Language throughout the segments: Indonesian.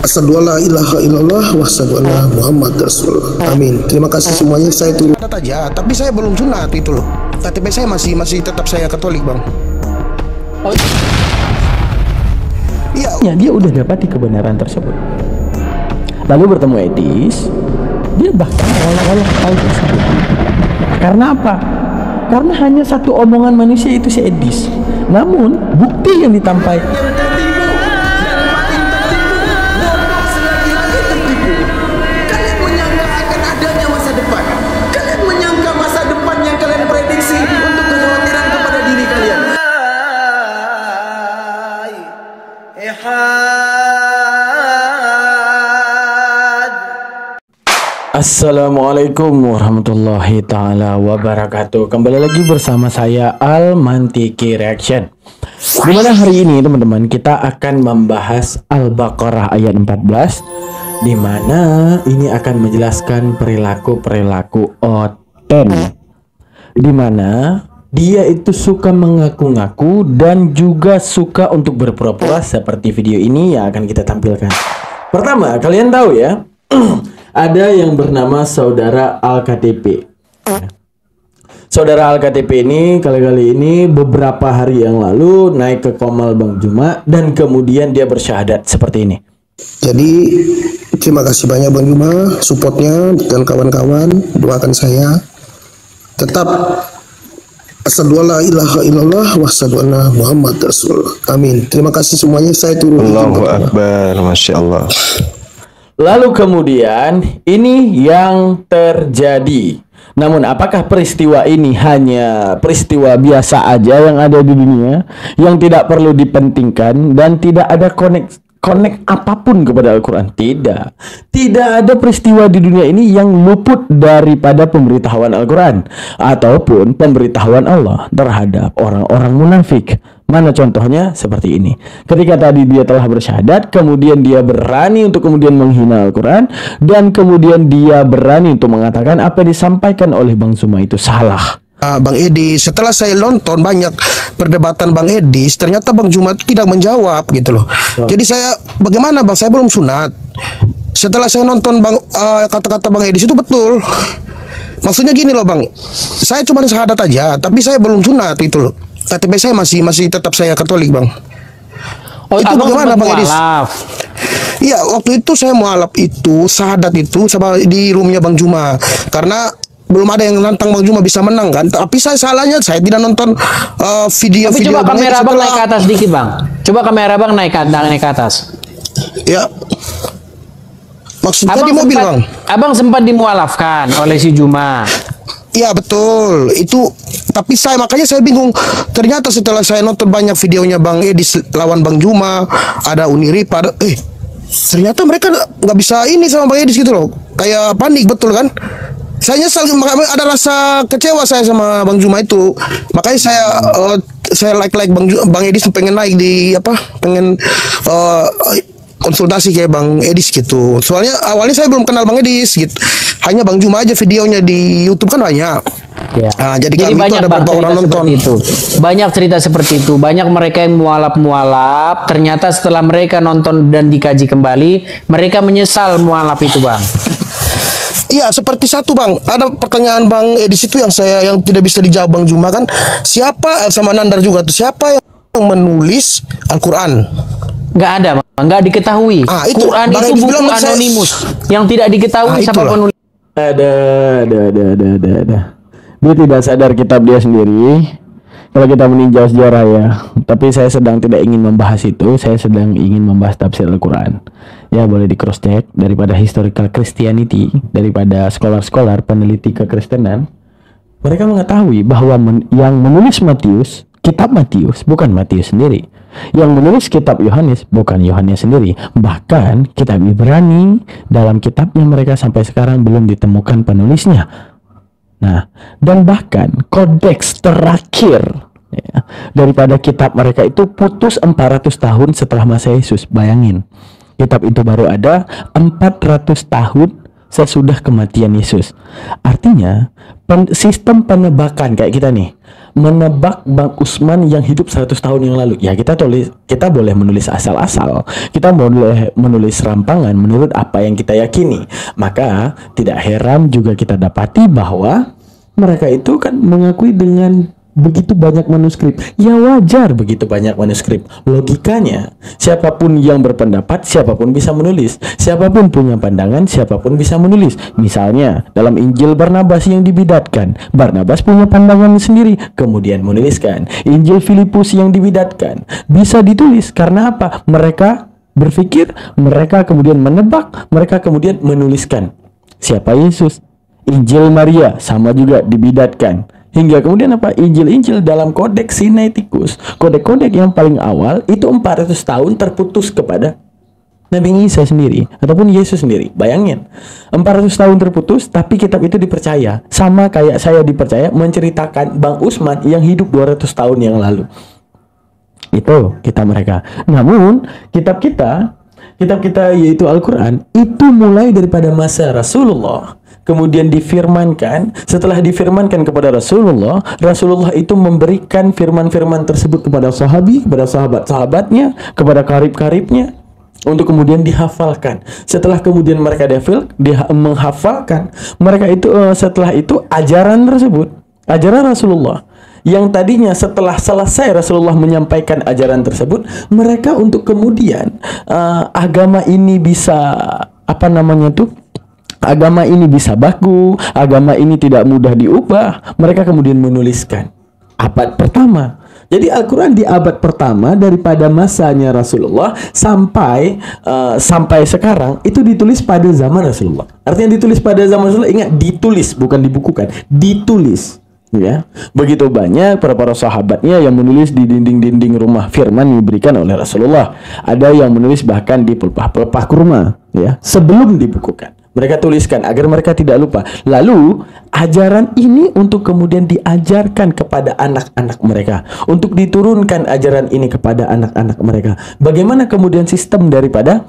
Asyhadu alla ilaha illallah wa asyhadu anna Muhammad Rasulullah. Amin. Terima kasih semuanya. Saya turun aja, tapi saya belum sunat itu loh. KTP saya masih tetap saya Katolik, Bang. Iya, ya, dia udah dapati kebenaran tersebut. Lalu bertemu Edis, dia bahkan olah-olah hal tersebut. Karena apa? Karena hanya satu omongan manusia itu si Edis. Namun bukti yang ditampaikan Assalamualaikum warahmatullahi ta'ala wabarakatuh. Kembali lagi bersama saya Al-Mantiki Reaction, dimana hari ini teman-teman kita akan membahas Al-Baqarah ayat 14, dimana ini akan menjelaskan perilaku-perilaku Oten, dimana dia itu suka mengaku-ngaku dan juga suka untuk berpura-pura seperti video ini yang akan kita tampilkan. Pertama, kalian tahu ya, ada yang bernama Saudara Al-KTP. Saudara Al-KTP ini kali-kali ini beberapa hari yang lalu naik ke Komal Bang Juma dan kemudian dia bersyahadat seperti ini. Jadi terima kasih banyak Bang Juma supportnya dan kawan-kawan, doakan saya tetap asyhadu alla ilaha illallah wa asyhadu anna Muhammad Rasulullah. Amin. Terima kasih semuanya. Saya turun. Allahu Akbar, Masya Allah. Lalu kemudian ini yang terjadi. Namun apakah peristiwa ini hanya peristiwa biasa aja yang ada di dunia, yang tidak perlu dipentingkan dan tidak ada konek apapun kepada Al-Quran? Tidak ada peristiwa di dunia ini yang luput daripada pemberitahuan Al-Quran ataupun pemberitahuan Allah terhadap orang-orang munafik. Mana contohnya? Seperti ini. Ketika tadi dia telah bersyahadat, kemudian dia berani untuk kemudian menghina Al-Quran, dan kemudian dia berani untuk mengatakan apa yang disampaikan oleh Bang Zuma itu salah. Bang Edi, setelah saya nonton banyak perdebatan Bang Edi, ternyata Bang Juma tidak menjawab gitu loh. Jadi saya, bagaimana Bang? Saya belum sunat. Setelah saya nonton kata-kata Bang Edi itu betul. Maksudnya gini loh Bang, saya cuma syahadat aja, tapi saya belum sunat itu loh. KTP saya masih tetap saya Katolik Bang. Oh, itu bagaimana Bang Edi? Iya, waktu itu saya mualaf itu, syahadat itu sama di roomnya Bang Juma. Karena belum ada yang nantang Bang Juma bisa menang kan. Tapi saya tidak nonton video. Tapi coba kamera Bang naik ke atas dikit Bang. Coba kamera Bang naik ke atas. Ya. Maksudnya abang di mobil sempat, Bang. Abang sempat dimualafkan oleh si Juma. Iya betul. Itu tapi makanya saya bingung. Ternyata setelah saya nonton banyak videonya Bang Edi lawan Bang Juma, ada Unirip, ternyata mereka nggak bisa ini sama Bang Edi gitu loh. Kayak panik betul kan? Saya nyesal, ada rasa kecewa saya sama Bang Juma itu. Makanya saya like Bang Edis pengen naik di pengen konsultasi kayak Bang Edis gitu. Soalnya awalnya saya belum kenal Bang Edis gitu. Hanya Bang Juma aja videonya di YouTube kan banyak. Ya. Nah, jadi banyak ada beberapa orang nonton itu. Banyak cerita seperti itu. Banyak mereka yang mualaf. Ternyata setelah mereka nonton dan dikaji kembali, mereka menyesal mualaf itu Bang. Iya, seperti satu Bang, ada pertanyaan Bang Edis itu yang tidak bisa dijawab Bang Juma kan, siapa sama Nandar juga tuh, siapa yang menulis Al-Quran? Nggak ada Bang, nggak diketahui. Quran Bang itu Edis buku anonimus yang tidak diketahui siapa penulis. Ada. Dia tidak sadar kitab dia sendiri. Kalau kita meninjau sejarah ya, tapi saya sedang tidak ingin membahas itu. Saya sedang ingin membahas tafsir Al-Quran. Ya boleh di cross check daripada historical Christianity, daripada skolar-skolar peneliti kekristenan. Mereka mengetahui bahwa yang menulis Matius, kitab Matius bukan Matius sendiri. Yang menulis kitab Yohanes bukan Yohanes sendiri. Bahkan kitab Ibrani dalam kitabnya mereka sampai sekarang belum ditemukan penulisnya. Nah, dan bahkan kodeks terakhir daripada kitab mereka itu putus 400 tahun setelah masa Yesus. Bayangin, kitab itu baru ada 400 tahun sesudah kematian Yesus. Artinya sistem penebakan kayak kita nih, menebak Bang Usman yang hidup 100 tahun yang lalu. Ya kita boleh menulis asal-asal, kita boleh menulis rampangan menurut apa yang kita yakini. Maka tidak heran juga kita dapati bahwa mereka itu kan mengakui dengan begitu banyak manuskrip. Ya wajar begitu banyak manuskrip. Logikanya, siapapun yang berpendapat, siapapun bisa menulis. Siapapun punya pandangan, siapapun bisa menulis. Misalnya, dalam Injil Barnabas yang dibidatkan, Barnabas punya pandangan sendiri, kemudian menuliskan. Injil Filipus yang dibidatkan, bisa ditulis. Karena apa? Mereka berpikir, mereka kemudian menebak, mereka kemudian menuliskan. Siapa Yesus? Injil Maria sama juga dibidatkan. Hingga kemudian apa? Injil-injil dalam Kodeks Sinaiticus, kodek-kodek yang paling awal itu 400 tahun terputus kepada Nabi Isa sendiri ataupun Yesus sendiri. Bayangin, 400 tahun terputus tapi kitab itu dipercaya. Sama kayak saya dipercaya menceritakan Bang Usman yang hidup 200 tahun yang lalu. Itu kitab mereka. Namun kitab kita yaitu Al-Quran itu mulai daripada masa Rasulullah, kemudian difirmankan. Setelah difirmankan kepada Rasulullah itu memberikan firman-firman tersebut kepada kepada sahabat-sahabatnya, kepada karib-karibnya, untuk kemudian dihafalkan. Setelah kemudian mereka menghafalkan, mereka itu setelah itu ajaran tersebut, ajaran Rasulullah yang tadinya setelah selesai Rasulullah menyampaikan ajaran tersebut, mereka untuk kemudian agama ini bisa agama ini bisa baku, agama ini tidak mudah diubah, mereka kemudian menuliskan abad pertama. Jadi Al-Quran di abad pertama daripada masanya Rasulullah sampai sekarang itu ditulis pada zaman Rasulullah. Artinya ditulis pada zaman Rasulullah, ingat, ditulis, bukan dibukukan, ditulis. Ya, begitu banyak para sahabatnya yang menulis di dinding-dinding rumah firman yang diberikan oleh Rasulullah. Ada yang menulis bahkan di pelepah-pelepah kurma, ya, sebelum dibukukan. Mereka tuliskan agar mereka tidak lupa. Lalu ajaran ini untuk kemudian diajarkan kepada anak-anak mereka, untuk diturunkan ajaran ini kepada anak-anak mereka. Bagaimana kemudian sistem daripada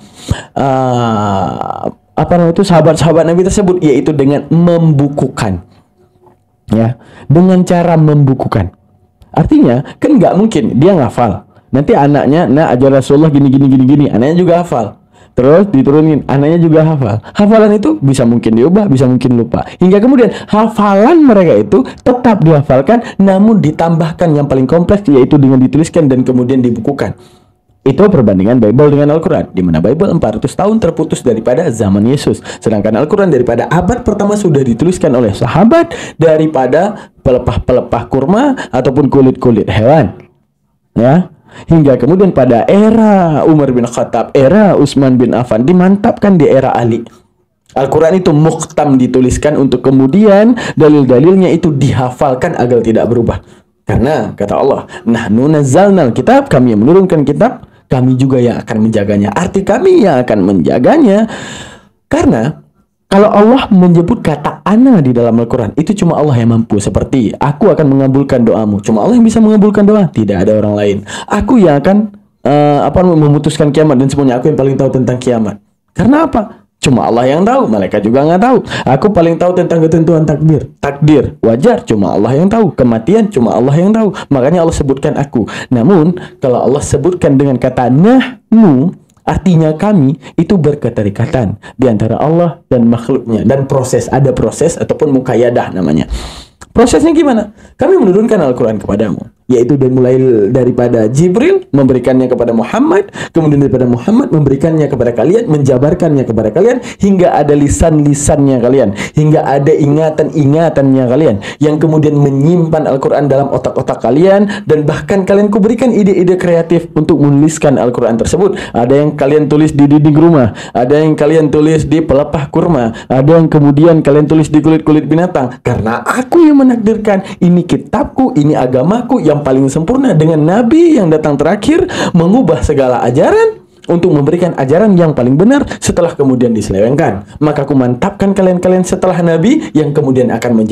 sahabat-sahabat Nabi tersebut, yaitu dengan membukukan. Ya, dengan cara membukukan. Artinya kan nggak mungkin dia ngafal, nanti anaknya ajar Rasulullah gini, anaknya juga hafal, terus diturunin, anaknya juga hafal. Hafalan itu bisa mungkin diubah, bisa mungkin lupa, hingga kemudian hafalan mereka itu tetap dihafalkan, namun ditambahkan yang paling kompleks, yaitu dengan dituliskan dan kemudian dibukukan. Itu perbandingan Bible dengan Al-Quran, di mana Bible 400 tahun terputus daripada zaman Yesus, sedangkan Al-Quran daripada abad pertama sudah dituliskan oleh sahabat daripada pelepah-pelepah kurma ataupun kulit-kulit hewan. Ya, hingga kemudian pada era Umar bin Khattab, era Utsman bin Affan, dimantapkan di era Ali. Al-Quran itu muhkam dituliskan untuk kemudian dalil-dalilnya itu dihafalkan agar tidak berubah. Karena kata Allah, nahnu nazzalnal kitab, kami yang menurunkan kitab, kami juga yang akan menjaganya. Arti kami yang akan menjaganya. Karena kalau Allah menyebut kata ana di dalam Al-Quran, itu cuma Allah yang mampu. Seperti, aku akan mengabulkan doamu. Cuma Allah yang bisa mengabulkan doa, tidak ada orang lain. Aku yang akan memutuskan kiamat dan semuanya. Aku yang paling tahu tentang kiamat. Karena apa? Cuma Allah yang tahu, malaikat juga nggak tahu. Aku paling tahu tentang ketentuan takdir, wajar, cuma Allah yang tahu. Kematian, cuma Allah yang tahu. Makanya Allah sebutkan aku. Namun kalau Allah sebutkan dengan kata nahnu, artinya kami, itu berketerikatan di antara Allah dan makhluknya. Dan ada proses ataupun mukayadah namanya. Prosesnya gimana? Kami menurunkan Al-Quran kepadamu, yaitu mulai daripada Jibril memberikannya kepada Muhammad, kemudian daripada Muhammad memberikannya kepada kalian, menjabarkannya kepada kalian, hingga ada lisan-lisannya kalian, hingga ada ingatan-ingatannya kalian, yang kemudian menyimpan Al-Quran dalam otak-otak kalian, dan bahkan kalian kuberikan ide-ide kreatif untuk menuliskan Al-Quran tersebut. Ada yang kalian tulis di dinding rumah, ada yang kalian tulis di pelepah kurma, ada yang kemudian kalian tulis di kulit-kulit binatang. Karena aku yang menakdirkan, ini kitabku, ini agamaku yang paling sempurna, dengan Nabi yang datang terakhir mengubah segala ajaran untuk memberikan ajaran yang paling benar setelah kemudian diselewengkan. Maka aku mantapkan kalian setelah Nabi yang kemudian akan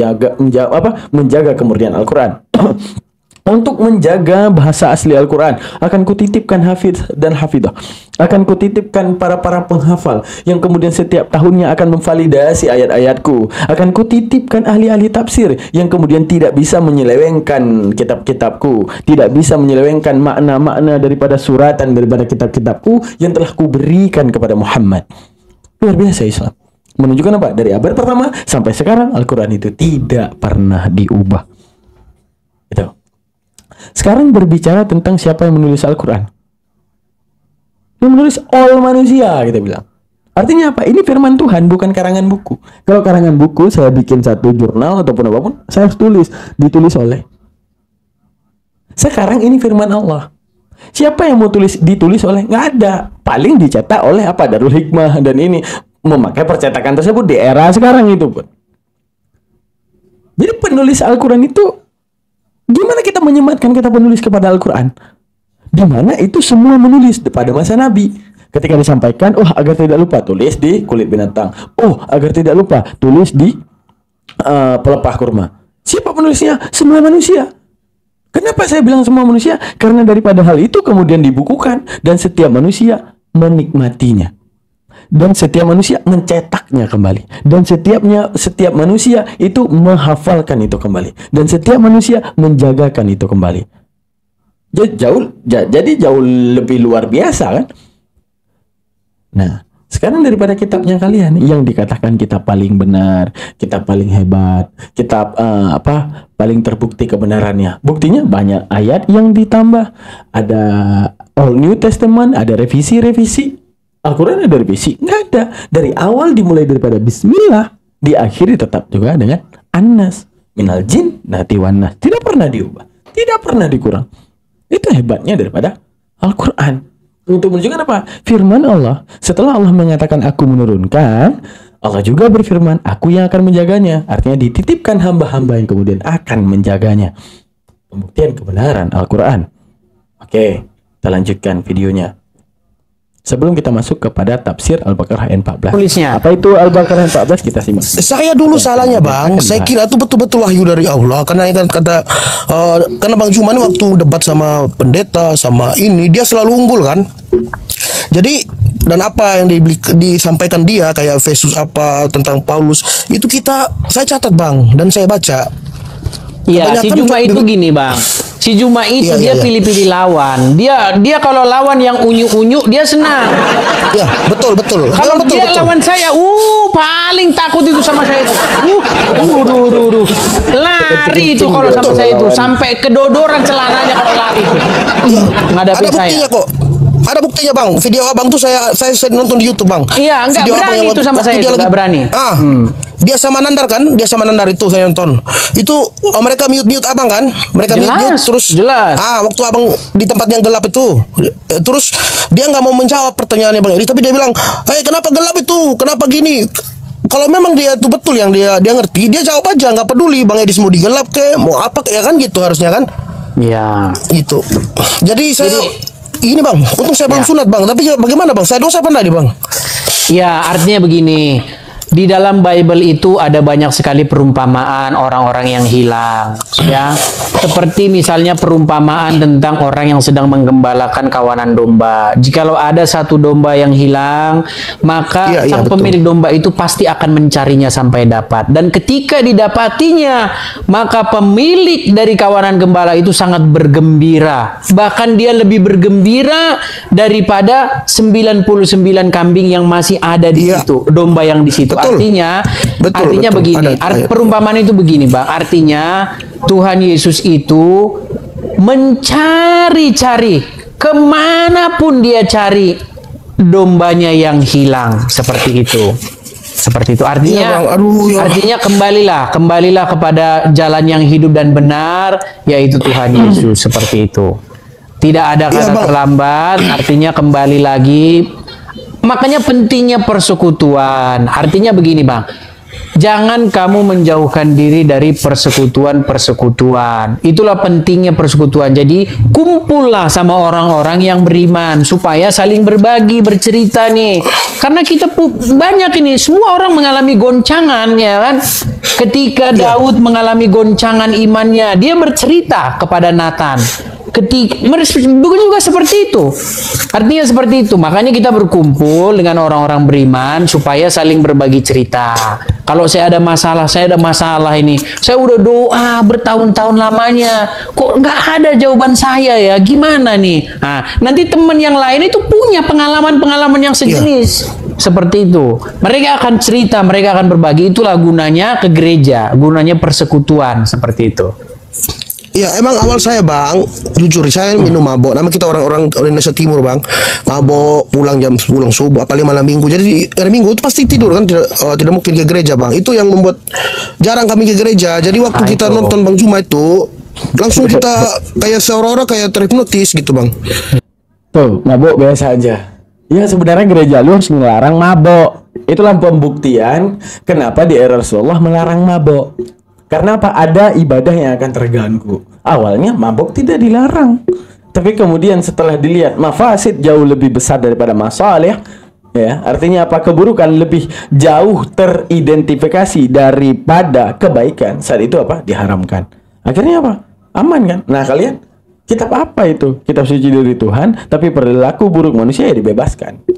menjaga kemurnian Al-Quran. untuk menjaga bahasa asli Al-Quran. Akan kutitipkan hafiz dan hafidah. Akan kutitipkan para penghafal yang kemudian setiap tahunnya akan memvalidasi ayat-ayatku. Akan kutitipkan ahli-ahli tafsir yang kemudian tidak bisa menyelewengkan kitab-kitabku, tidak bisa menyelewengkan makna-makna daripada suratan daripada kitab-kitabku yang telah kuberikan kepada Muhammad. Luar biasa Islam. Menunjukkan apa? Dari abad pertama sampai sekarang Al-Quran itu tidak pernah diubah. Gitu. Sekarang berbicara tentang siapa yang menulis Al-Quran. Yang menulis all manusia, kita bilang. Artinya apa? Ini firman Tuhan, bukan karangan buku. Kalau karangan buku, saya bikin satu jurnal ataupun apapun, saya harus tulis. Ditulis oleh. Sekarang ini firman Allah. Siapa yang mau ditulis oleh? Nggak ada. Paling dicetak oleh apa? Darul Hikmah dan ini. Memakai percetakan tersebut di era sekarang itu pun. Jadi penulis Al-Quran itu, gimana kita menyematkan kata penulis kepada Al-Quran? Di mana itu semua menulis pada masa Nabi. Ketika disampaikan, oh agar tidak lupa tulis di kulit binatang. Oh agar tidak lupa tulis di pelepah kurma. Siapa penulisnya? Semua manusia. Kenapa saya bilang semua manusia? Karena daripada hal itu kemudian dibukukan dan setiap manusia menikmatinya. Dan setiap manusia mencetaknya kembali. Dan setiap manusia itu menghafalkan itu kembali. Dan setiap manusia menjagakan itu kembali. Jadi jauh lebih luar biasa kan? Nah, sekarang daripada kitabnya kalian yang dikatakan kitab paling benar, kitab paling hebat, kitab paling terbukti kebenarannya. Buktinya banyak ayat yang ditambah. Ada Old New Testament, ada revisi-revisi. Al-Quran ada revisi? Nggak ada. Dari awal dimulai daripada Bismillah, diakhiri tetap juga dengan An-Nas, minal jin nati wan nas. Tidak pernah diubah, tidak pernah dikurang. Itu hebatnya daripada Al-Quran. Untuk menunjukkan apa? Firman Allah. Setelah Allah mengatakan aku menurunkan, Allah juga berfirman, aku yang akan menjaganya. Artinya dititipkan hamba-hamba yang kemudian akan menjaganya. Pembuktian kebenaran Al-Quran. Oke, kita lanjutkan videonya. Sebelum kita masuk kepada tafsir Al-Baqarah ayat 14. Tulisnya. Apa itu Al-Baqarah ayat 14? Kita simak. Saya dulu salahnya bang, saya kira itu betul-betul wahyu dari Allah. Karena kan karena Bang Juma ini waktu debat sama pendeta sama ini dia selalu unggul kan. Jadi dan apa yang disampaikan dia kayak Yesus apa tentang Paulus itu saya catat bang dan saya baca. Iya, si Juma itu gini bang. Si Juma itu dia pilih-pilih lawan. Dia kalau lawan yang unyu-unyu dia senang. Iya, betul. Kalau betul, dia lawan saya, paling takut itu sama saya itu. Lari itu kalau sama saya itu sampai kedodoran celananya kalau lari itu. Ngadapin saya. Buktinya kok. Ada buktinya bang, video abang tuh saya nonton di YouTube bang. Iya, enggak berani itu sama saya, enggak berani. Dia sama Nandar kan, itu saya nonton. Itu mereka mute abang kan, mereka mute terus. Jelas. Waktu abang di tempat yang gelap itu, terus dia nggak mau menjawab pertanyaannya bang Edi, tapi dia bilang, kenapa gelap itu, kenapa gini? Kalau memang dia itu betul yang dia ngerti, dia jawab aja, nggak peduli bang Edi mau digelap ke, mau apa ya kan gitu harusnya kan? Iya. Itu. Jadi ini bang, untung saya belum sunat bang. Tapi bagaimana bang? Saya dosa apa enggak nih bang? Ya artinya begini. Di dalam Bible itu ada banyak sekali perumpamaan orang-orang yang hilang, ya. Seperti misalnya perumpamaan tentang orang yang sedang menggembalakan kawanan domba. Jikalau ada satu domba yang hilang, maka sang pemilik domba itu pasti akan mencarinya sampai dapat. Dan ketika didapatinya, maka pemilik dari kawanan gembala itu sangat bergembira. Bahkan dia lebih bergembira daripada 99 kambing yang masih ada di situ, domba yang di situ. Artinya begini, perumpamaan itu begini bang. Artinya Tuhan Yesus itu mencari-cari kemanapun dia cari dombanya yang hilang, seperti itu. Artinya, artinya kembalilah kepada jalan yang hidup dan benar, yaitu Tuhan Yesus. Seperti itu. Tidak ada kata terlambat. Artinya kembali lagi. Makanya pentingnya persekutuan. Artinya begini bang, Jangan kamu menjauhkan diri dari persekutuan-persekutuan. Itulah pentingnya persekutuan. Jadi kumpullah sama orang-orang yang beriman supaya saling berbagi, bercerita nih. Karena kita banyak ini, semua orang mengalami goncangan ya kan. Ketika Daud mengalami goncangan imannya, dia bercerita kepada Nathan. Begitu juga seperti itu. Artinya seperti itu. Makanya kita berkumpul dengan orang-orang beriman supaya saling berbagi cerita. Kalau saya ada masalah ini. Saya udah doa bertahun-tahun lamanya. Kok nggak ada jawaban saya ya? Gimana nih? Nah, nanti teman yang lain itu punya pengalaman-pengalaman yang sejenis. Seperti itu. Mereka akan cerita, mereka akan berbagi. Itulah gunanya ke gereja. Gunanya persekutuan. Seperti itu. Ya emang awal saya bang, jujur saya minum mabok. Nama kita orang-orang Indonesia Timur bang, mabok pulang jam 10 subuh, apalagi malam minggu. Jadi hari minggu itu pasti tidur kan, tidak mungkin ke gereja bang. Itu yang membuat jarang kami ke gereja. Jadi waktu kita nonton Bang Juma itu, langsung kita kayak seolah-olah kayak terhipnotis gitu bang. Tuh, mabok biasa aja. Ya sebenarnya gereja lu harus melarang mabok. Itulah pembuktian kenapa di era Rasulullah melarang mabok. Karena apa? Ada ibadah yang akan terganggu. Awalnya mabok tidak dilarang, tapi kemudian setelah dilihat mafasid jauh lebih besar daripada masalih, ya artinya apa? Keburukan lebih jauh teridentifikasi daripada kebaikan. Saat itu apa? Diharamkan. Akhirnya apa? Aman kan? Nah kalian, kitab apa itu? Kitab suci dari Tuhan, tapi perilaku buruk manusia ya dibebaskan.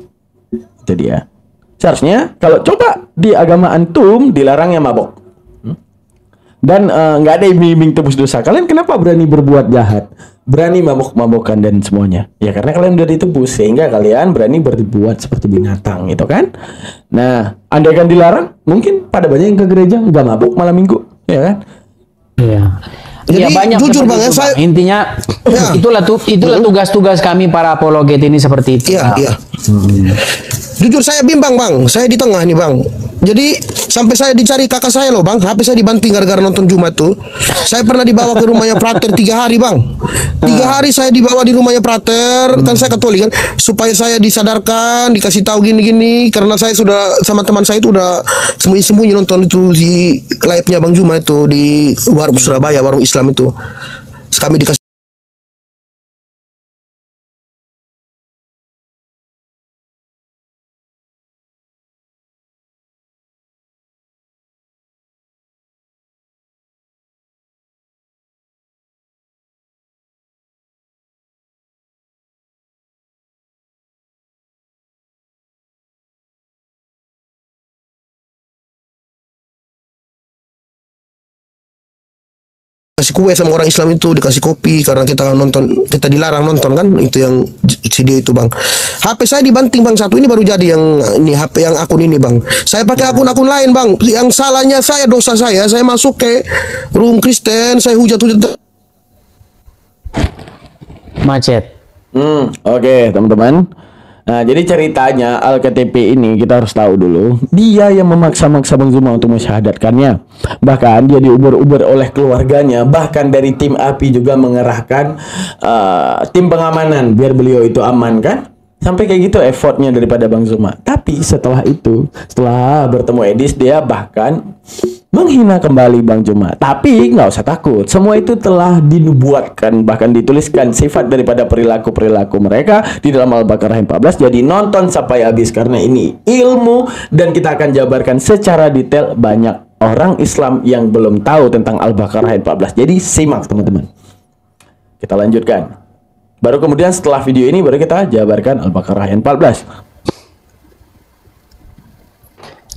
Itu dia. Seharusnya kalau coba di agama antum dilarangnya mabok. Dan nggak ada iming-iming tebus dosa. Kalian kenapa berani berbuat jahat? Berani mabok-mabokan dan semuanya? Ya karena kalian udah ditebus, sehingga kalian berani berbuat seperti binatang, gitu kan? Nah, andai kan dilarang, mungkin pada banyak yang ke gereja nggak mabok malam minggu, ya kan? Iya. Jadi Ya, banyak jujur seperti bang, itu, saya intinya Ya. itulah tugas-tugas kami para apologet ini seperti itu. iya iya. Jujur saya bimbang bang, saya di tengah nih bang. Jadi sampai saya dicari kakak saya loh bang, HP saya dibanting gara-gara nonton Jumat tuh. Saya pernah dibawa ke rumahnya Prater 3 hari bang. 3 hari saya dibawa di rumahnya Prater, kan saya Katolik kan, supaya saya disadarkan, dikasih tahu gini-gini. Karena saya sudah sama teman saya itu udah sembunyi-sembunyi nonton itu di live-nya Bang Juma itu di warung Surabaya, warung Islam itu. Kami dikasih kue sama orang Islam itu, dikasih kopi karena kita nonton, kita dilarang nonton kan, itu yang CD itu bang. HP saya dibanting bang, satu ini baru jadi yang ini HP yang akun ini bang. Saya pakai akun-akun lain bang. Yang salahnya saya, dosa saya masuk ke room Kristen, saya hujat-hujat. Macet. Oke, teman-teman. Nah, jadi ceritanya Al-KTP ini kita harus tahu dulu. Dia yang memaksa-maksa Bang Zuma untuk mensyahadatkannya. Bahkan dia diuber-uber oleh keluarganya. Bahkan dari tim API juga mengerahkan tim pengamanan biar beliau itu aman kan. Sampai kayak gitu effortnya daripada Bang Zuma. Tapi setelah itu, setelah bertemu Edis, dia bahkan menghina kembali Bang Juma. Tapi nggak usah takut, semua itu telah dinubuatkan, bahkan dituliskan sifat daripada perilaku-perilaku mereka di dalam Al-Baqarah 14. Jadi nonton sampai habis karena ini ilmu dan kita akan jabarkan secara detail. Banyak orang Islam yang belum tahu tentang Al-Baqarah 14. Jadi simak teman-teman. Kita lanjutkan. Baru kemudian setelah video ini baru kita jabarkan Al-Baqarah 14.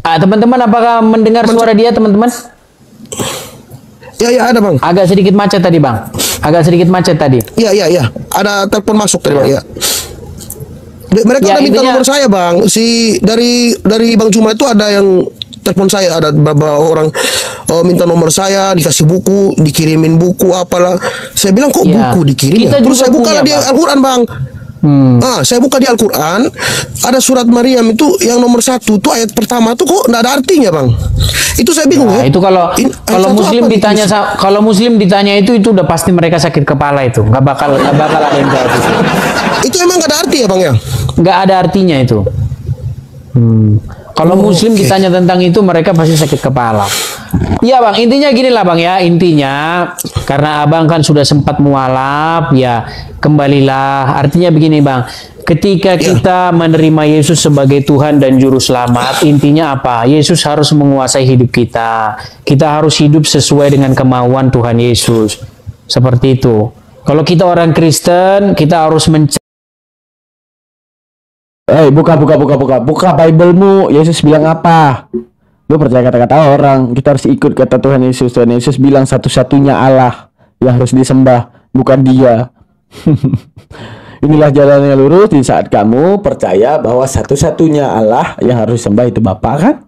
Teman-teman, apakah mendengar suara dia, teman-teman? Ya ada bang. Agak sedikit macet tadi, Bang. Agak sedikit macet tadi. Iya. Ada telepon masuk tadi bang. Ya. Mereka Ya, udah minta intinya- nomor saya bang. Dari Bang Juma itu ada yang telepon saya, ada beberapa orang minta nomor saya, dikasih buku, dikirimin buku apalah. Saya bilang kok Ya. buku dikirim Kita ya? Terus juga saya buka punya, di Bang. Al-Quran bang. Saya buka di Al-Quran, ada surat Maryam itu yang nomor 1 tuh ayat pertama tuh kok nggak ada artinya bang. Itu saya bingung Nah, ya. itu kalau Ayat kalau satu muslim apa ditanya gitu? kalau muslim ditanya itu udah pasti mereka sakit kepala itu. Nggak bakal ada yang jawab itu. Itu emang nggak ada arti ya bang ya? Nggak ada artinya itu. Kalau Muslim ditanya tentang itu, mereka pasti sakit kepala. Ya bang, intinya gini lah bang ya, intinya karena abang kan sudah sempat mualaf, ya kembalilah. Artinya begini bang, ketika kita menerima Yesus sebagai Tuhan dan Juru Selamat, intinya apa? Yesus harus menguasai hidup kita. Kita harus hidup sesuai dengan kemauan Tuhan Yesus. Seperti itu. Kalau kita orang Kristen, kita harus buka Bible-mu. Yesus bilang apa? Lu percaya kata-kata orang, kita harus ikut kata Tuhan Yesus. Tuhan Yesus bilang satu-satunya Allah yang harus disembah, bukan Dia. Inilah jalan yang lurus di saat kamu percaya bahwa satu-satunya Allah yang harus disembah itu Bapa, kan?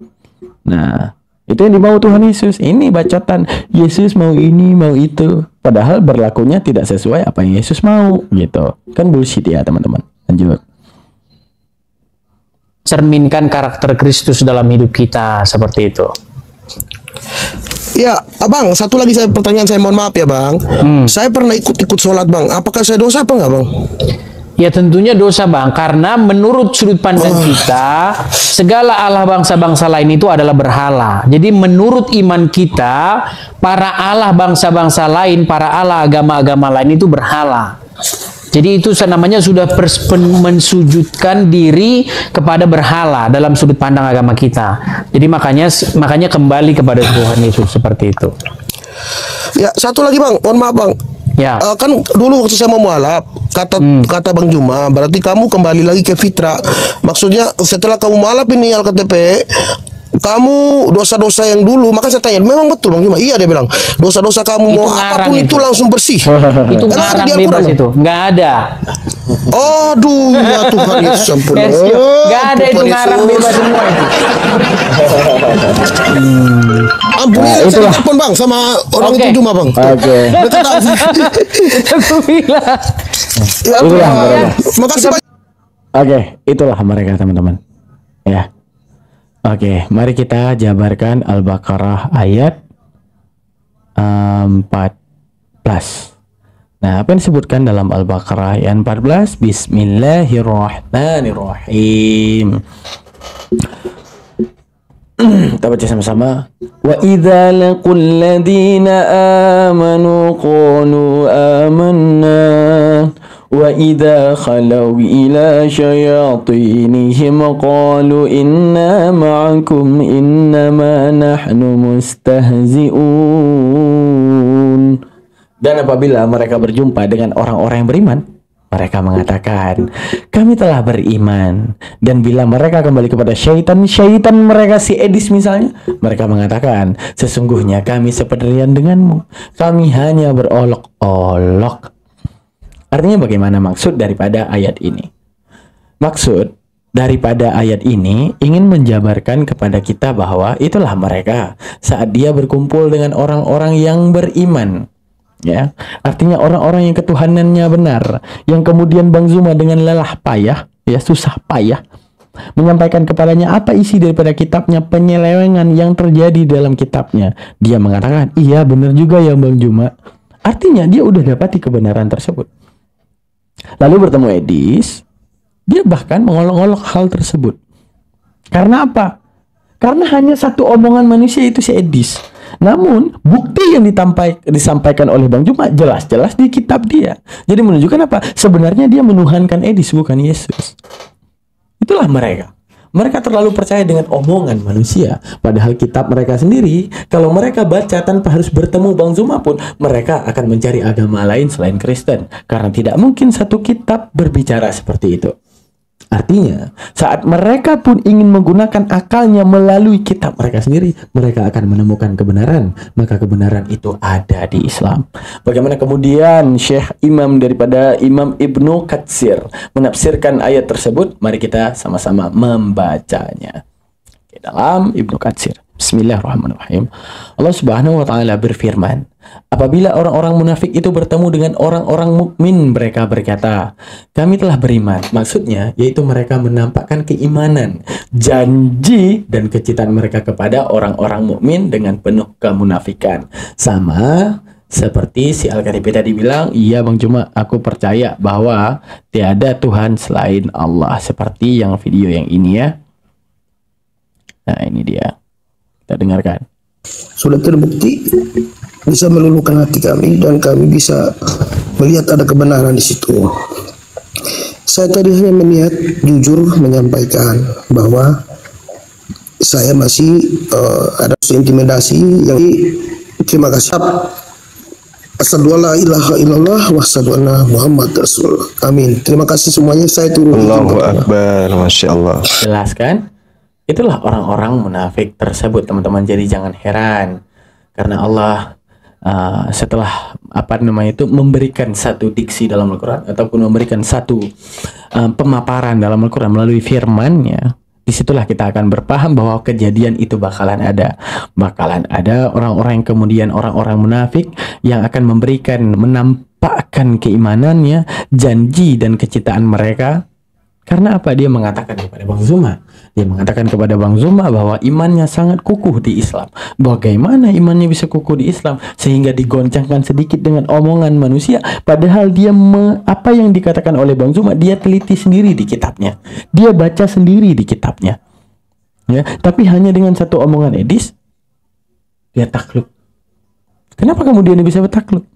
Nah, itu yang dimau Tuhan Yesus. Ini bacotan, Yesus mau ini, mau itu. Padahal berlakunya tidak sesuai apa yang Yesus mau, gitu. Kan bullshit ya, teman-teman. Lanjut. cerminkan karakter Kristus dalam hidup kita, seperti itu. Ya, abang, satu lagi pertanyaan saya, mohon maaf ya bang. Saya pernah ikut sholat bang. Apakah saya dosa apa enggak bang? Ya tentunya dosa bang, karena menurut sudut pandang kita, segala Allah bangsa-bangsa lain itu adalah berhala. Jadi menurut iman kita, para Allah bangsa-bangsa lain, para Allah agama-agama lain itu berhala. Jadi itu namanya sudah mensujudkan diri kepada berhala dalam sudut pandang agama kita. Jadi makanya kembali kepada Tuhan Yesus seperti itu. Ya, satu lagi bang, mohon maaf bang. Ya. Kan dulu waktu saya mau mualaf, kata Bang Juma, berarti kamu kembali lagi ke fitrah. Maksudnya setelah kamu mualaf ini Alkitab, kamu dosa-dosa yang dulu, maka saya tanya, memang betul Bang Juma? Iya, dia bilang, dosa-dosa kamu Itu mau apapun itu langsung bersih. Itu ngarang bebas itu, nggak ada. Aduh, ya Tuhan Yesus ampun. Nggak ada itu ngarang bebas semua itu. Ampun, saya telepon bang sama orang itu Juma bang. Oke. Aku bilang. Ya, makasih banyak. Oke, itulah mereka teman-teman. Ya. Oke, mari kita jabarkan Al-Baqarah ayat 14. Nah, apa yang disebutkan dalam Al-Baqarah ayat 14? Bismillahirrahmanirrahim. Kita baca sama-sama. Wa idza laqul ladina amanu qalu amanna wa idza khalau ila syayatinihim qalu inna ma'akum innama nahnu mustahzi'un. Dan apabila mereka berjumpa dengan orang-orang yang beriman, mereka mengatakan, kami telah beriman. Dan bila mereka kembali kepada syaitan mereka si Edis misalnya, mereka mengatakan, sesungguhnya kami sepederian denganmu. Kami hanya berolok-olok. Artinya bagaimana maksud daripada ayat ini? Maksud daripada ayat ini ingin menjabarkan kepada kita bahwa itulah mereka saat dia berkumpul dengan orang-orang yang beriman. Ya, artinya orang-orang yang ketuhanannya benar, yang kemudian Bang Zuma dengan lelah payah, ya susah payah, menyampaikan kepadanya apa isi daripada kitabnya, penyelewengan yang terjadi dalam kitabnya. Dia mengatakan, iya benar juga ya Bang Juma. Artinya dia udah dapati kebenaran tersebut. Lalu bertemu Edis, dia bahkan mengolok-olok hal tersebut. Karena apa? Karena hanya satu omongan manusia itu si Edis. Namun bukti yang disampaikan oleh Bang Juma jelas-jelas di kitab dia. Jadi menunjukkan apa? Sebenarnya dia menuhankan Edis, bukan Yesus. Itulah mereka. Mereka terlalu percaya dengan omongan manusia. Padahal kitab mereka sendiri, kalau mereka baca tanpa harus bertemu Bang Zuma pun, mereka akan mencari agama lain selain Kristen. Karena tidak mungkin satu kitab berbicara seperti itu. Artinya, saat mereka pun ingin menggunakan akalnya melalui kitab mereka sendiri, mereka akan menemukan kebenaran. Maka kebenaran itu ada di Islam. Bagaimana kemudian Syekh Imam daripada Imam Ibnu Katsir menafsirkan ayat tersebut? Mari kita sama-sama membacanya. Dalam Ibnu Katsir, Bismillahirrahmanirrahim. Allah Subhanahu wa taala berfirman, apabila orang-orang munafik itu bertemu dengan orang-orang mukmin, mereka berkata, kami telah beriman. Maksudnya yaitu mereka menampakkan keimanan, janji dan kecintaan mereka kepada orang-orang mukmin dengan penuh kemunafikan. Sama seperti si Al-Gharibi tadi bilang, iya Bang Juma, aku percaya bahwa tiada Tuhan selain Allah. Seperti yang video yang ini ya. Nah, ini dia. Kita dengarkan. Sudah terbukti bisa meluluhkan hati kami dan kami bisa melihat ada kebenaran di situ. Saya tadi hanya melihat jujur menyampaikan bahwa saya masih ada intimidasi yang terima kasih. Asyhadu alla ilaha illallah wa asyhadu anna Muhammad Rasulullah. Amin. Terima kasih semuanya, saya turun. Allahu Akbar, Masya Allah. Jelas kan? Itulah orang-orang munafik tersebut, teman-teman. Jadi jangan heran karena Allah setelah memberikan satu diksi dalam Al-Quran ataupun memberikan satu pemaparan dalam Al-Quran melalui firman-Nya, disitulah kita akan berpaham bahwa kejadian itu bakalan ada orang-orang yang kemudian orang-orang munafik yang akan menampakkan keimanannya, janji dan kecintaan mereka. Karena apa? Dia mengatakan kepada Bang Zuma, bahwa imannya sangat kukuh di Islam. Bagaimana imannya bisa kukuh di Islam sehingga digoncangkan sedikit dengan omongan manusia, padahal dia apa yang dikatakan oleh Bang Zuma dia teliti sendiri di kitabnya, dia baca sendiri di kitabnya, ya. Tapi hanya dengan satu omongan Edis dia takluk. Kenapa kemudian dia bisa bertakluk?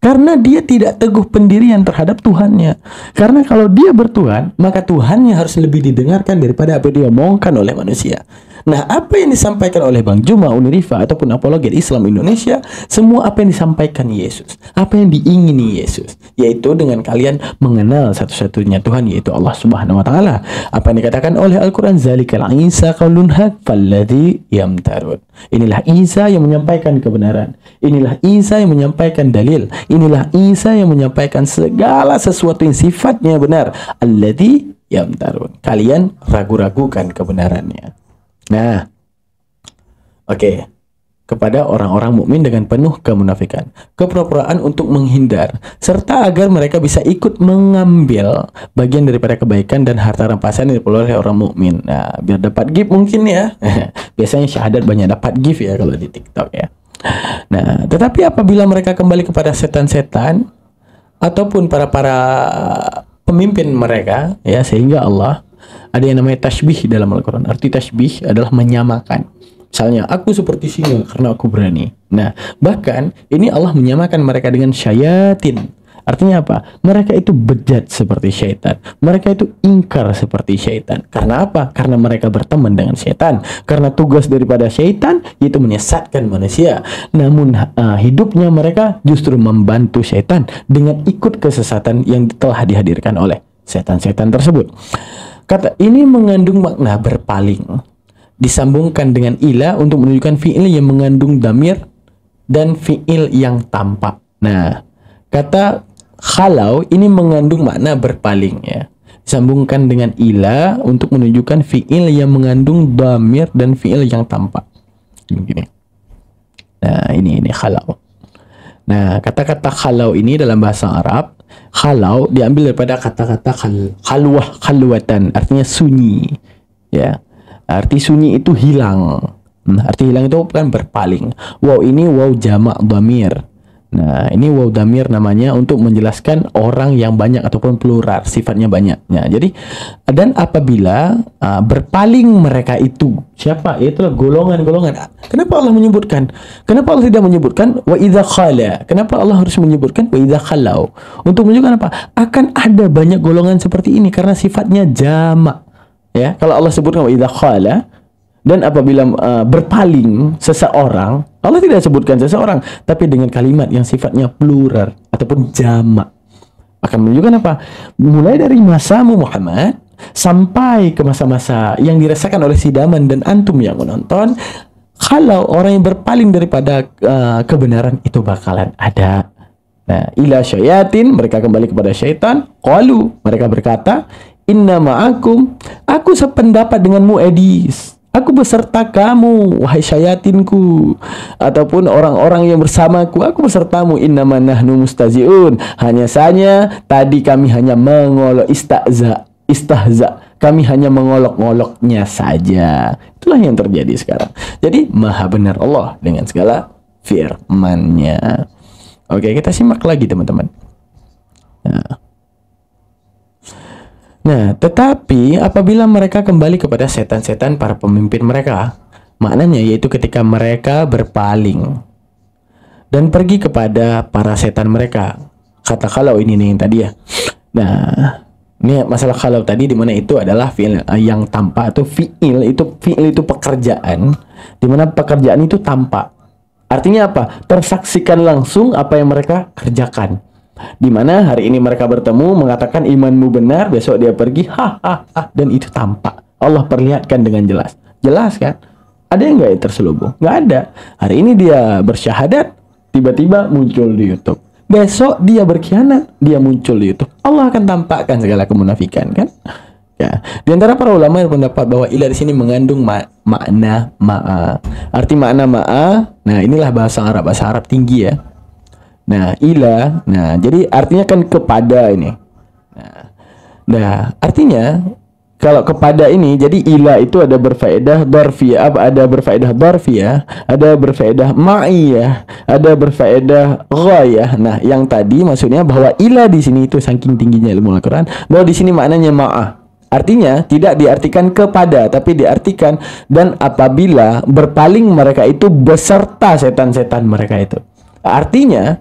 Karena dia tidak teguh pendirian terhadap Tuhannya. Karena kalau dia bertuhan, maka Tuhannya harus lebih didengarkan daripada apa yang diomongkan oleh manusia. Nah, apa yang disampaikan oleh Bang Juma Unirifa ataupun apologet Islam Indonesia, semua apa yang disampaikan Yesus, apa yang diingini Yesus, yaitu dengan kalian mengenal satu-satunya Tuhan, yaitu Allah Subhanahu wa taala. Apa yang dikatakan oleh Al-Qur'an, zalikal Isa qaulun haq falladzi yamtarun. Inilah Isa yang menyampaikan kebenaran. Inilah Isa yang menyampaikan dalil. Inilah Isa yang menyampaikan segala sesuatu yang sifatnya benar. Alladzi yamtarun. Kalian ragu-ragukan kebenarannya. Nah, oke. Kepada orang-orang mukmin dengan penuh kemunafikan, kepura-puraan untuk menghindar, serta agar mereka bisa ikut mengambil bagian daripada kebaikan dan harta rampasan yang diperoleh oleh orang mukmin. Nah, biar dapat gift mungkin ya. Biasanya syahadat banyak dapat gift ya kalau di TikTok ya. Nah, tetapi apabila mereka kembali kepada setan-setan ataupun para pemimpin mereka, ya, sehingga Allah ada yang namanya tasbih dalam Al-Quran. Arti tasbih adalah menyamakan. Misalnya, aku seperti singa karena aku berani. Nah, bahkan ini Allah menyamakan mereka dengan syayatin. Artinya apa? Mereka itu bejat seperti syaitan. Mereka itu ingkar seperti syaitan. Karena apa? Karena mereka berteman dengan syaitan. Karena tugas daripada syaitan yaitu menyesatkan manusia. Namun hidupnya mereka justru membantu syaitan dengan ikut kesesatan yang telah dihadirkan oleh setan-setan tersebut. Kata ini mengandung makna berpaling. Disambungkan dengan ila untuk menunjukkan fi'il yang mengandung damir dan fi'il yang tampak. Nah, kata khalau ini mengandung makna berpaling ya. Disambungkan dengan ila untuk menunjukkan fi'il yang mengandung damir dan fi'il yang tampak. Begini. Nah, ini khalau. Nah, kata-kata khalau ini dalam bahasa Arab, khalau diambil daripada kata-kata khalwah, khalwatan, artinya sunyi. Ya. Arti sunyi itu hilang. Arti hilang itu kan berpaling. Waw ini waw jamak dhamir. Nah, ini waw dhamir namanya untuk menjelaskan orang yang banyak ataupun plural, sifatnya banyak. Nah, jadi dan apabila berpaling mereka itu siapa? Itulah golongan-golongan. Kenapa Allah menyebutkan? Kenapa Allah tidak menyebutkan wa idza khala? Kenapa Allah harus menyebutkan wa idza khalau? Untuk menunjukkan apa? Akan ada banyak golongan seperti ini karena sifatnya jamak. Ya, kalau Allah sebutkan wa idza khala dan apabila berpaling seseorang, Allah tidak sebutkan seseorang, tapi dengan kalimat yang sifatnya plural ataupun jamak. Akan menunjukkan apa? Mulai dari masamu Muhammad sampai ke masa-masa yang dirasakan oleh si Daman dan antum yang menonton, kalau orang yang berpaling daripada kebenaran itu bakalan ada. Nah, ila syayatin, mereka kembali kepada syaitan. Qalu, mereka berkata, inna ma'akum, aku sependapat denganmu Edis, aku beserta kamu wahai syayatinku, ataupun orang-orang yang bersamaku, aku besertamu. Innama nahnu mustaziun, hanya saja tadi kami hanya mengolok, istahza, kami hanya mengolok-ngoloknya saja. Itulah yang terjadi sekarang. Jadi maha benar Allah dengan segala firman-Nya. Oke, kita simak lagi teman-teman. Nah, Nah, tetapi apabila mereka kembali kepada setan-setan para pemimpin mereka, maknanya yaitu ketika mereka berpaling dan pergi kepada para setan mereka. Kata kalau ini nih yang tadi ya. Nah, ini masalah kalau tadi di mana itu adalah fiil yang tampak, atau fiil itu pekerjaan, di mana pekerjaan itu tampak. Artinya apa? Tersaksikan langsung apa yang mereka kerjakan. Di mana hari ini mereka bertemu mengatakan imanmu benar, besok dia pergi dan itu tampak. Allah perlihatkan dengan jelas. Jelas kan? Ada yang nggak terselubung? Nggak ada. Hari ini dia bersyahadat, tiba-tiba muncul di YouTube. Besok dia berkhianat, dia muncul di YouTube. Allah akan tampakkan segala kemunafikan kan? Ya. Di antara para ulama yang berpendapat bahwa ilah di sini mengandung makna ma'a. Arti makna ma'a, nah inilah bahasa Arab tinggi ya. Nah, ilah, nah jadi artinya kan kepada ini. Nah, artinya kalau kepada ini, jadi ilah itu ada berfaedah darfiyah, ada berfaedah darfiyah, ada berfaedah ma'iyah, ada berfaedah ghayah. Nah, yang tadi maksudnya bahwa ilah di sini itu saking tingginya ilmu Al-Quran, bahwa di sini maknanya ma'ah. Artinya tidak diartikan kepada, tapi diartikan dan apabila berpaling mereka itu beserta setan-setan mereka itu. Artinya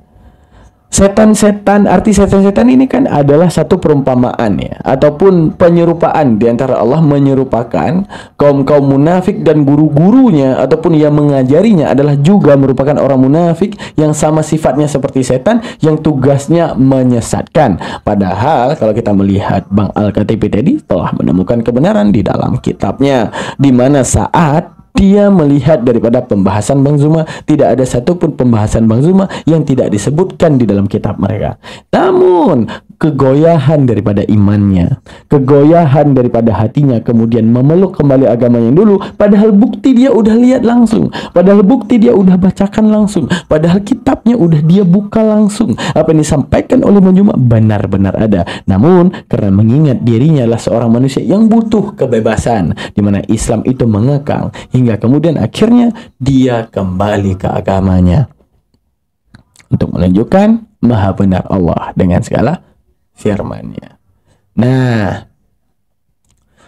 setan-setan, arti setan-setan ini kan adalah satu perumpamaan ya, ataupun penyerupaan di antara Allah menyerupakan kaum-kaum munafik dan guru-gurunya ataupun yang mengajarinya adalah juga merupakan orang munafik yang sama sifatnya seperti setan yang tugasnya menyesatkan. Padahal kalau kita melihat Bang Al-Khatib tadi telah menemukan kebenaran di dalam kitabnya, di mana saat dia melihat daripada pembahasan Bang Zuma, tidak ada satupun pembahasan Bang Zuma yang tidak disebutkan di dalam kitab mereka. Namun kegoyahan daripada imannya, kegoyahan daripada hatinya, kemudian memeluk kembali agama yang dulu, padahal bukti dia udah lihat langsung, padahal bukti dia udah bacakan langsung, padahal kitabnya udah dia buka langsung. Apa yang disampaikan oleh Bang Zuma benar-benar ada. Namun karena mengingat dirinya adalah seorang manusia yang butuh kebebasan, di mana Islam itu mengekang, hingga kemudian akhirnya dia kembali ke agamanya untuk menunjukkan maha benar Allah dengan segala firman-Nya. Nah,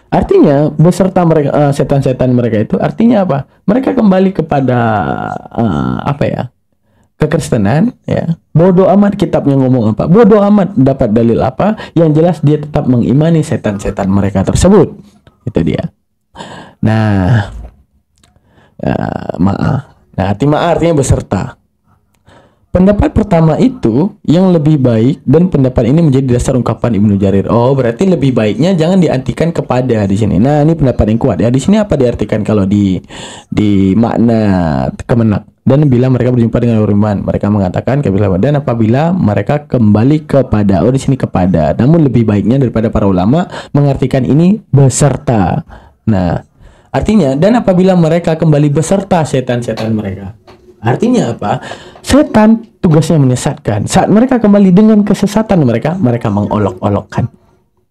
artinya beserta mereka setan-setan mereka itu artinya apa? Mereka kembali kepada apa ya? Kekristenan ya. Bodoh amat kitabnya ngomong apa, bodoh amat dapat dalil apa, yang jelas dia tetap mengimani setan-setan mereka tersebut. Itu dia. Nah, nah arti ma'a artinya beserta. Pendapat pertama itu yang lebih baik, dan pendapat ini menjadi dasar ungkapan Ibnu Jarir. Oh, berarti lebih baiknya jangan diartikan kepada di sini. Nah, ini pendapat yang kuat ya. Di sini apa diartikan kalau di makna kemenak? Dan bila mereka berjumpa dengan orang, mereka mengatakan dan apabila mereka kembali kepada, oh di sini kepada. Namun lebih baiknya daripada para ulama mengartikan ini beserta. Nah, artinya dan apabila mereka kembali beserta setan-setan mereka. Artinya apa? Setan tugasnya menyesatkan. Saat mereka kembali dengan kesesatan mereka mengolok-olokkan.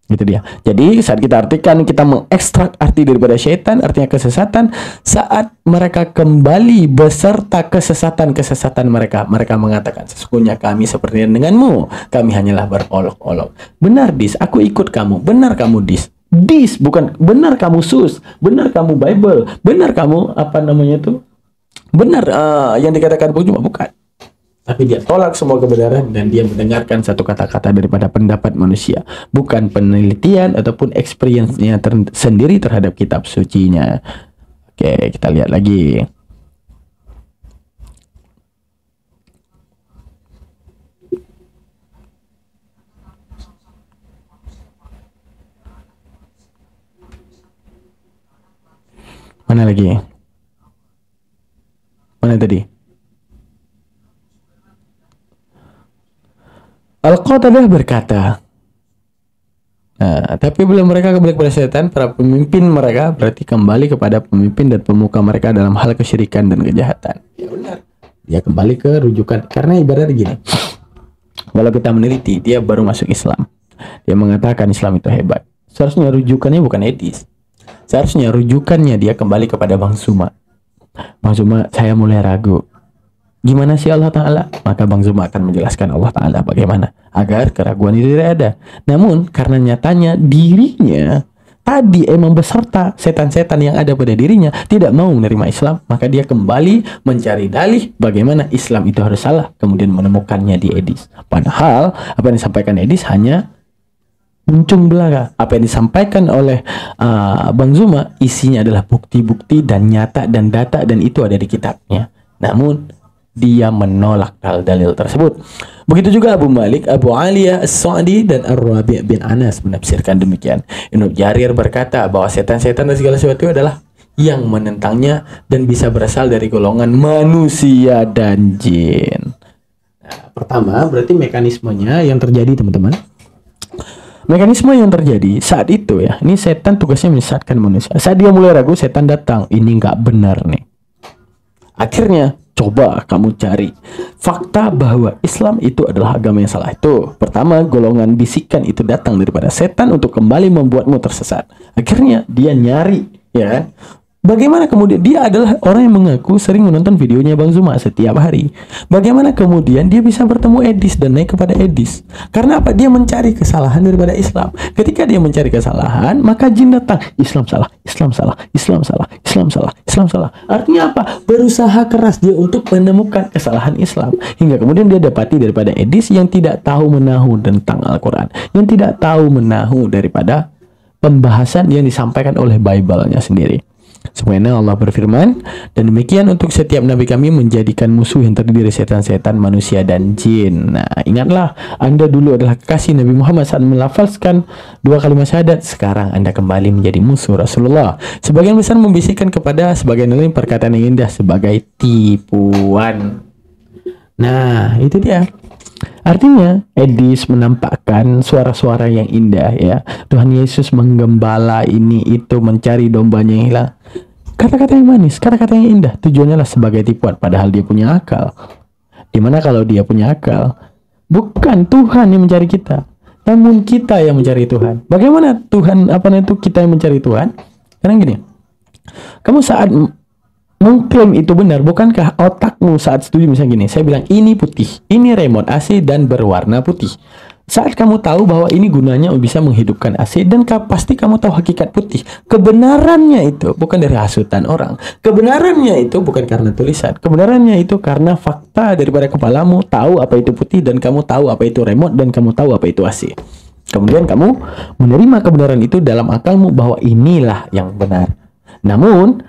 Itu dia. Jadi saat kita artikan, kita mengekstrak arti daripada setan, artinya kesesatan. Saat mereka kembali beserta kesesatan mereka mengatakan, sesungguhnya kami seperti denganmu, kami hanyalah berolok-olok. Benar dis, aku ikut kamu. Benar kamu dis. Dis bukan benar kamu sus, benar kamu Bible, benar kamu apa namanya tuh? Benar yang dikatakan Bang Zuma bukan. Tapi dia tolak semua kebenaran dan dia mendengarkan satu kata-kata daripada pendapat manusia, bukan penelitian ataupun experience-nya sendiri terhadap kitab sucinya. Oke, kita lihat lagi. Mana lagi? Mana tadi? Al-Qatadah berkata, nah, tapi bila mereka kembali kepada setan, para pemimpin mereka berarti kembali kepada pemimpin dan pemuka mereka dalam hal kesyirikan dan kejahatan. Ya benar. Dia kembali ke rujukan. Karena ibaratnya gini, kalau kita meneliti, dia baru masuk Islam. Dia mengatakan Islam itu hebat. Seharusnya rujukannya bukan etis. Seharusnya rujukannya dia kembali kepada Bang Zuma. Bang Zuma, saya mulai ragu. Gimana sih Allah Ta'ala? Maka Bang Zuma akan menjelaskan Allah Ta'ala bagaimana agar keraguan itu tidak ada. Namun karena nyatanya dirinya tadi emang beserta setan-setan yang ada pada dirinya tidak mau menerima Islam, maka dia kembali mencari dalih bagaimana Islam itu harus salah, kemudian menemukannya di Edis. Padahal apa yang disampaikan Edis hanya muncung belaka. Apa yang disampaikan oleh Bang Zuma isinya adalah bukti-bukti dan nyata dan data, dan itu ada di kitabnya. Namun dia menolak dalil tersebut. Begitu juga Abu Malik, Abu Aliyah As-Sa'di dan Ar-Rabi' bin Anas menafsirkan demikian. Ibnu Jarir berkata bahwa setan-setan dan segala sesuatu adalah yang menentangnya dan bisa berasal dari golongan manusia dan jin. Nah, pertama berarti mekanismenya yang terjadi, teman-teman. Mekanisme yang terjadi saat itu ya, ini setan tugasnya menyesatkan manusia. Saat dia mulai ragu, setan datang, ini nggak benar nih. Akhirnya coba kamu cari fakta bahwa Islam itu adalah agama yang salah. Itu pertama, golongan bisikan itu datang daripada setan untuk kembali membuatmu tersesat. Akhirnya dia nyari, ya kan? Bagaimana kemudian dia adalah orang yang mengaku sering menonton videonya Bang Zuma setiap hari. Bagaimana kemudian dia bisa bertemu Edis dan naik kepada Edis? Karena apa? Dia mencari kesalahan daripada Islam. Ketika dia mencari kesalahan, maka jin datang. Islam salah, Islam salah, Islam salah, Islam salah, Islam salah. Artinya apa? Berusaha keras dia untuk menemukan kesalahan Islam. Hingga kemudian dia dapati daripada Edis yang tidak tahu menahu tentang Al-Quran, yang tidak tahu menahu daripada pembahasan yang disampaikan oleh Bible-nya sendiri. Sebenarnya Allah berfirman, dan demikian untuk setiap nabi kami menjadikan musuh yang terdiri dari setan-setan, manusia, dan jin. Nah, ingatlah, Anda dulu adalah kekasih Nabi Muhammad saat melafazkan 2 kalimat syahadat. Sekarang Anda kembali menjadi musuh Rasulullah. Sebagian besar membisikkan kepada sebagian lain perkataan yang indah sebagai tipuan. Nah, itu dia. Artinya Edis menampakkan suara-suara yang indah, ya. Tuhan Yesus menggembala ini itu mencari dombanya yang hilang. Kata-kata yang manis, kata-kata yang indah, tujuannya lah sebagai tipuan, padahal dia punya akal. Dimana kalau dia punya akal, bukan Tuhan yang mencari kita, namun kita yang mencari Tuhan. Bagaimana Tuhan, apa itu kita yang mencari Tuhan? Karena gini, kamu saat mengklaim itu benar, bukankah otakmu saat setuju misalnya gini, saya bilang ini putih, ini remote AC dan berwarna putih. Saat kamu tahu bahwa ini gunanya bisa menghidupkan AC dan pasti kamu tahu hakikat putih. Kebenarannya itu bukan dari hasutan orang. Kebenarannya itu bukan karena tulisan. Kebenarannya itu karena fakta daripada kepalamu tahu apa itu putih dan kamu tahu apa itu remote dan kamu tahu apa itu AC. Kemudian kamu menerima kebenaran itu dalam akalmu bahwa inilah yang benar. Namun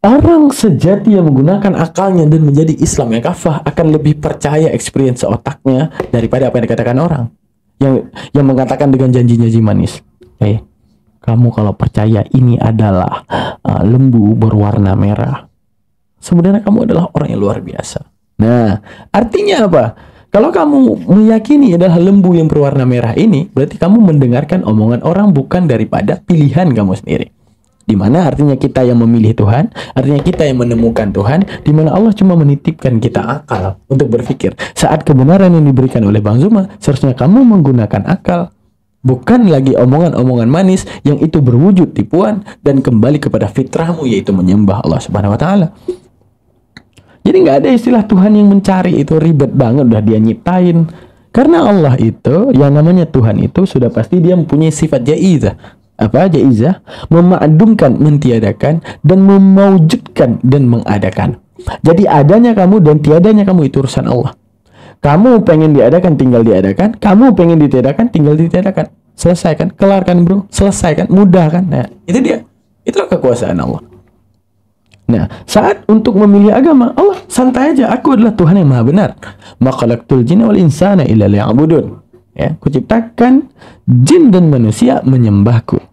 orang sejati yang menggunakan akalnya dan menjadi Islam yang kafah akan lebih percaya experience otaknya daripada apa yang dikatakan orang yang mengatakan dengan janji-janji manis. Kamu kalau percaya ini adalah lembu berwarna merah, sebenarnya kamu adalah orang yang luar biasa. Nah, artinya apa? Kalau kamu meyakini adalah lembu yang berwarna merah ini, berarti kamu mendengarkan omongan orang bukan daripada pilihan kamu sendiri. Di mana artinya kita yang memilih Tuhan, artinya kita yang menemukan Tuhan, di mana Allah cuma menitipkan kita akal untuk berpikir. Saat kebenaran yang diberikan oleh Bang Zuma, seharusnya kamu menggunakan akal, bukan lagi omongan-omongan manis yang itu berwujud tipuan dan kembali kepada fitrahmu, yaitu menyembah Allah Subhanahu wa Ta'ala. Jadi nggak ada istilah Tuhan yang mencari, itu ribet banget, udah dia nyiptain. Karena Allah itu, yang namanya Tuhan itu sudah pasti dia mempunyai sifat jaizah. Apa jaizah? Memadumkan, mentiadakan, dan memaujudkan dan mengadakan. Jadi adanya kamu dan tiadanya kamu itu urusan Allah. Kamu pengen diadakan, tinggal diadakan. Kamu pengen ditiadakan, tinggal ditiadakan. Selesaikan, kelarkan bro, selesaikan, mudah kan. Nah, itu dia. Itulah kekuasaan Allah. Nah, saat untuk memilih agama, Allah santai aja. Aku adalah Tuhan yang maha benar. Ma khalaqtul jinna wal insana illa liya'budun. Ya, kuciptakan jin dan manusia menyembahku.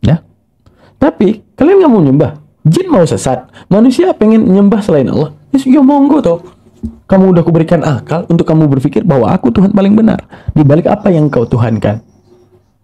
Ya. Tapi kalian nggak mau nyembah. Jin mau sesat, manusia pengen nyembah selain Allah. Ya monggo toh. Kamu udah kuberikan akal untuk kamu berpikir bahwa aku Tuhan paling benar di balik apa yang kau tuhankan.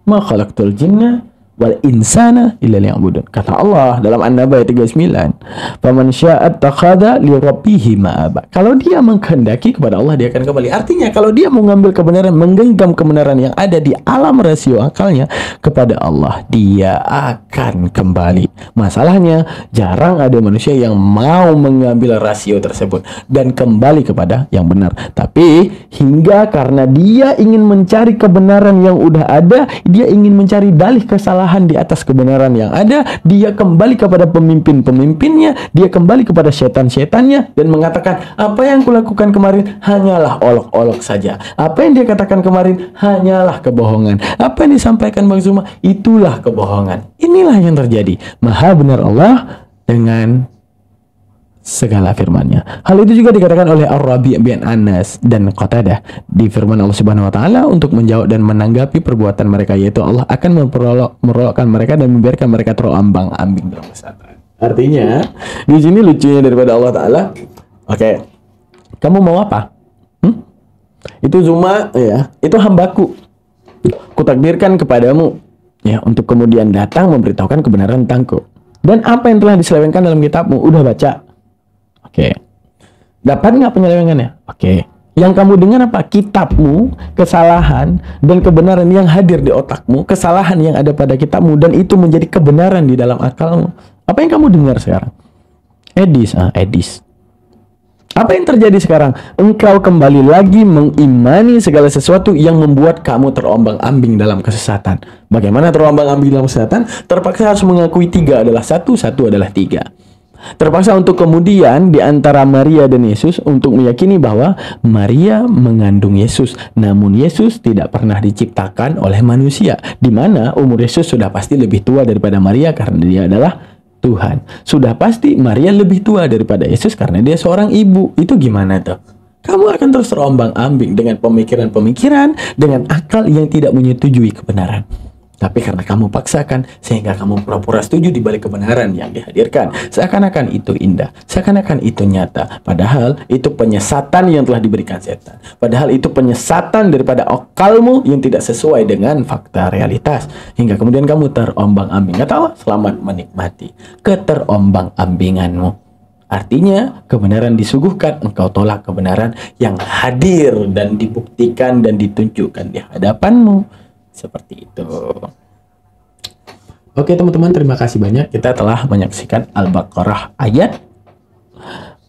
Ma khalaqtul jinna wal insana illa liya'budun. Kata Allah dalam An-Naba ayat 39, "Faman syaa'a takhadha li rabbih ma'aba." Kalau dia menghendaki kepada Allah, dia akan kembali. Artinya kalau dia mau ngambil kebenaran, menggenggam kebenaran yang ada di alam rasio akalnya kepada Allah, dia akan kembali. Masalahnya jarang ada manusia yang mau mengambil rasio tersebut dan kembali kepada yang benar. Tapi hingga karena dia ingin mencari kebenaran yang udah ada, dia ingin mencari dalih kesalahan di atas kebenaran yang ada, dia kembali kepada pemimpin-pemimpinnya, dia kembali kepada setan-setannya dan mengatakan, apa yang kulakukan kemarin hanyalah olok-olok saja. Apa yang dia katakan kemarin hanyalah kebohongan. Apa yang disampaikan Bang Zuma itulah kebohongan. Inilah yang terjadi. Maha benar Allah dengan segala firman-Nya. Hal itu juga dikatakan oleh Ar-Rabi' bin Anas dan Qatadah di firman Allah Subhanahu wa taala untuk menjawab dan menanggapi perbuatan mereka, yaitu Allah akan merolokkan mereka dan membiarkan mereka terombang-ambing dalam kesesatan. Artinya, di sini lucunya daripada Allah taala, oke. Kamu mau apa? Itu Zuma ya, itu hambaku. Kutakdirkan kepadamu ya untuk kemudian datang memberitahukan kebenaran tentangku. Dan apa yang telah diselewengkan dalam kitabmu udah baca. Oke. Dapat nggak penyelewengannya? Oke. Yang kamu dengar apa? Kitabmu, kesalahan dan kebenaran yang hadir di otakmu, kesalahan yang ada pada kitabmu dan itu menjadi kebenaran di dalam akalmu. Apa yang kamu dengar sekarang? Edis. Apa yang terjadi sekarang? Engkau kembali lagi mengimani segala sesuatu yang membuat kamu terombang-ambing dalam kesesatan. Bagaimana terombang-ambing dalam kesesatan? Terpaksa harus mengakui 3 adalah 1, 1 adalah 3. Terpaksa untuk kemudian di antara Maria dan Yesus untuk meyakini bahwa Maria mengandung Yesus, namun Yesus tidak pernah diciptakan oleh manusia, di mana umur Yesus sudah pasti lebih tua daripada Maria karena dia adalah Tuhan. Sudah pasti Maria lebih tua daripada Yesus karena dia seorang ibu. Itu gimana tuh? Kamu akan terus terombang-ambing dengan pemikiran-pemikiran, dengan akal yang tidak menyetujui kebenaran. Tapi karena kamu paksakan, sehingga kamu pura-pura setuju di balik kebenaran yang dihadirkan. Seakan-akan itu indah, seakan-akan itu nyata. Padahal itu penyesatan yang telah diberikan setan. Padahal itu penyesatan daripada akalmu yang tidak sesuai dengan fakta realitas. Hingga kemudian kamu terombang-ambing. Kata Allah, selamat menikmati keterombang-ambinganmu. Artinya, kebenaran disuguhkan, engkau tolak kebenaran yang hadir dan dibuktikan dan ditunjukkan di hadapanmu. Seperti itu. Oke teman-teman, terima kasih banyak. Kita telah menyaksikan Al-Baqarah ayat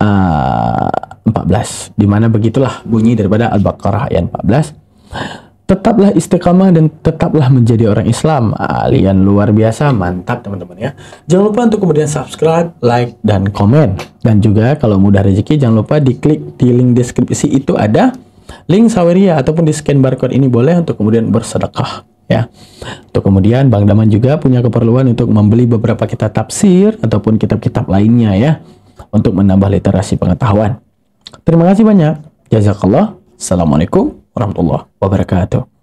14. Dimana begitulah bunyi daripada Al-Baqarah ayat 14. Tetaplah istiqamah dan tetaplah menjadi orang Islam. Kalian luar biasa, mantap teman-teman ya. Jangan lupa untuk kemudian subscribe, like, dan komen. Dan juga kalau mudah rezeki, jangan lupa diklik di link deskripsi itu ada link Saweria ataupun di scan barcode ini boleh untuk kemudian bersedekah ya. Untuk kemudian Bang Daman juga punya keperluan untuk membeli beberapa kitab tafsir ataupun kitab-kitab lainnya ya untuk menambah literasi pengetahuan. Terima kasih banyak. Jazakallah. Assalamualaikum warahmatullahi wabarakatuh.